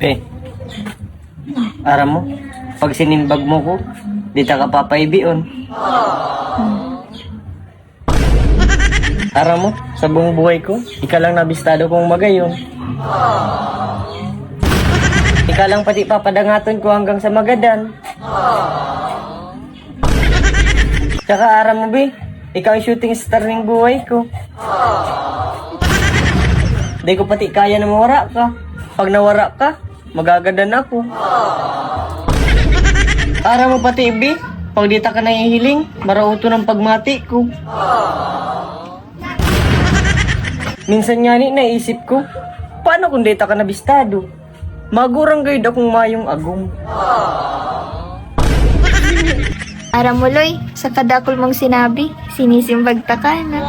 Eh, aram mo, pag sinimbag mo ko, di ta ka papaibion. Aram mo, sa buong buhay ko, ika lang nabistado kong magayon. Ika lang pati papadangaton ko hanggang sa magadan. Tsaka aram mo, be, ikaw ang shooting star ng buhay ko. Di ko pati kaya na mawara ka. Pag nawara ka, magagadan ako. Aram mo pati, be, pag di ta ka nahihiling, marauto ng pagmati ko. Minsan nga ni naisip ko, paano kung di ta ka nabistado? Magurang gayud akong mayong agong. Aramuloy, sa kadakol mong sinabi, sinisimbag ta ka na.